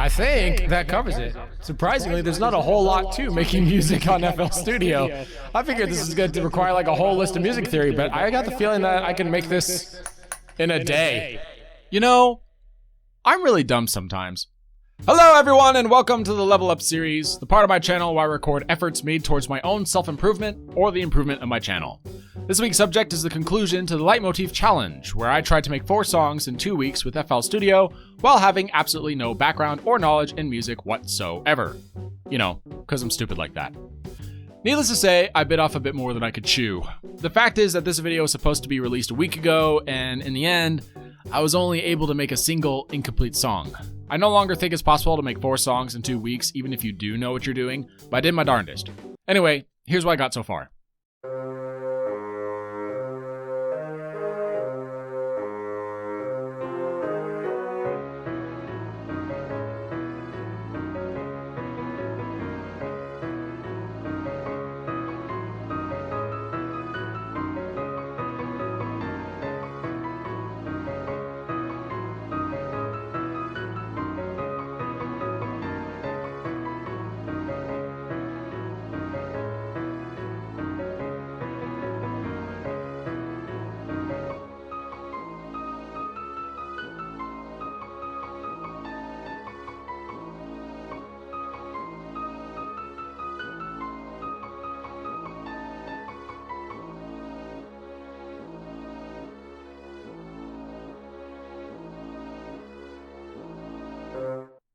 I think that covers it. Surprisingly, there's not a whole lot to making music on FL Studio. I figured this is going to require like a whole list of music theory, but I got the feeling that I can make this in a day. You know, I'm really dumb sometimes. Hello everyone and welcome to the Level Up series, the part of my channel where I record efforts made towards my own self-improvement or the improvement of my channel. This week's subject is the conclusion to the Leitmotif Challenge, where I tried to make 4 songs in 2 weeks with FL Studio while having absolutely no background or knowledge in music whatsoever. You know, because I'm stupid like that. Needless to say, I bit off a bit more than I could chew. The fact is that this video was supposed to be released a week ago, and in the end, I was only able to make a single incomplete song. I no longer think it's possible to make 4 songs in 2 weeks, even if you do know what you're doing, but I did my darndest. Anyway, here's what I got so far.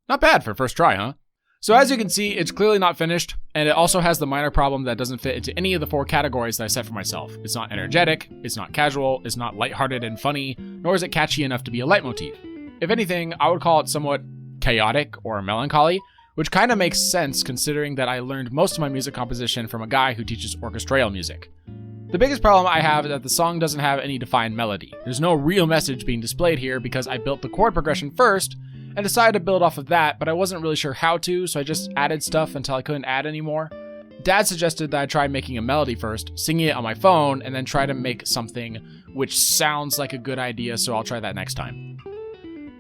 Not bad for first try, huh? So as you can see, it's clearly not finished, and it also has the minor problem that doesn't fit into any of the 4 categories that I set for myself. It's not energetic, it's not casual, it's not lighthearted and funny, nor is it catchy enough to be a leitmotif. If anything, I would call it somewhat chaotic or melancholy, which kind of makes sense considering that I learned most of my music composition from a guy who teaches orchestral music. The biggest problem I have is that the song doesn't have any defined melody. There's no real message being displayed here because I built the chord progression first, and decided to build off of that, but I wasn't really sure how to, so I just added stuff until I couldn't add anymore. Dad suggested that I try making a melody first, singing it on my phone, and then try to make something which sounds like a good idea, so I'll try that next time.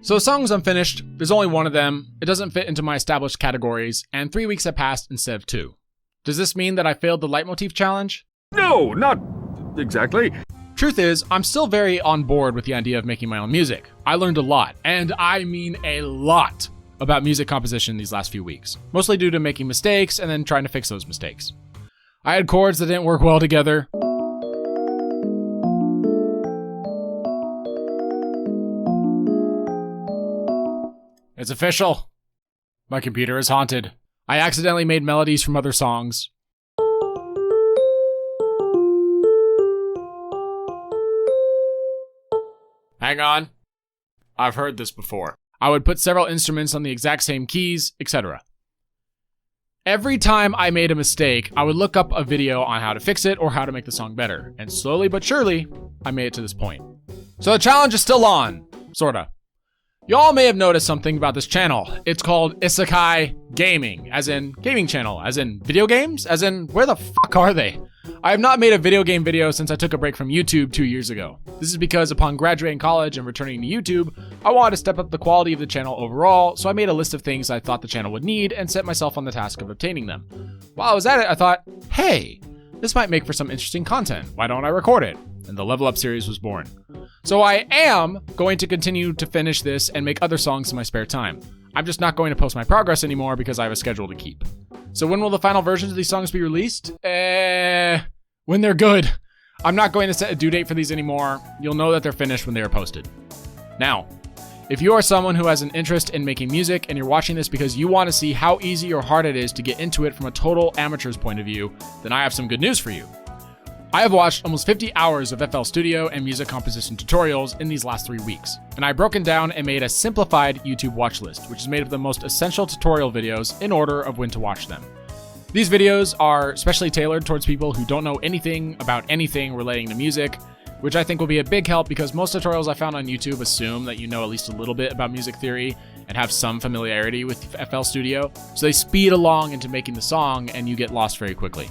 So the song's unfinished, there's only one of them, it doesn't fit into my established categories, and 3 weeks have passed instead of 2. Does this mean that I failed the Leitmotif Challenge? No, not exactly. Truth is, I'm still very on board with the idea of making my own music. I learned a lot, and I mean a lot, about music composition these last few weeks. Mostly due to making mistakes and then trying to fix those mistakes. I had chords that didn't work well together. It's official. My computer is haunted. I accidentally made melodies from other songs. Hang on. I've heard this before. I would put several instruments on the exact same keys, etc. Every time I made a mistake, I would look up a video on how to fix it or how to make the song better, and slowly but surely, I made it to this point. So the challenge is still on, sorta. Y'all may have noticed something about this channel. It's called Isekai Gaming, as in gaming channel, as in video games, as in where the fuck are they? I have not made a video game video since I took a break from YouTube 2 years ago. This is because upon graduating college and returning to YouTube, I wanted to step up the quality of the channel overall, so I made a list of things I thought the channel would need and set myself on the task of obtaining them. While I was at it, I thought, hey, this might make for some interesting content. Why don't I record it? And the Level Up series was born. So I am going to continue to finish this and make other songs in my spare time. I'm just not going to post my progress anymore because I have a schedule to keep. So when will the final versions of these songs be released? When they're good. I'm not going to set a due date for these anymore. You'll know that they're finished when they are posted. Now, if you are someone who has an interest in making music and you're watching this because you want to see how easy or hard it is to get into it from a total amateur's point of view, then I have some good news for you. I have watched almost 50 hours of FL Studio and music composition tutorials in these last 3 weeks, and I've broken down and made a simplified YouTube watch list, which is made of the most essential tutorial videos in order of when to watch them. These videos are specially tailored towards people who don't know anything about anything relating to music, which I think will be a big help because most tutorials I found on YouTube assume that you know at least a little bit about music theory and have some familiarity with FL Studio, so they speed along into making the song and you get lost very quickly.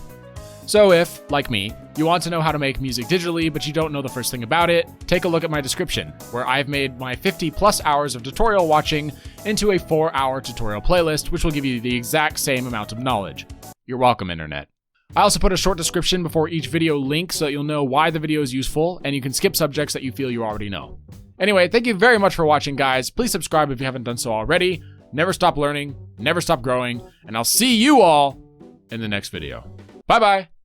So if, like me, you want to know how to make music digitally but you don't know the first thing about it, take a look at my description, where I've made my 50 plus hours of tutorial watching into a 4-hour tutorial playlist, which will give you the exact same amount of knowledge. You're welcome, internet. I also put a short description before each video link so that you'll know why the video is useful, and you can skip subjects that you feel you already know. Anyway, thank you very much for watching, guys. Please subscribe if you haven't done so already. Never stop learning, never stop growing, and I'll see you all in the next video. Bye-bye.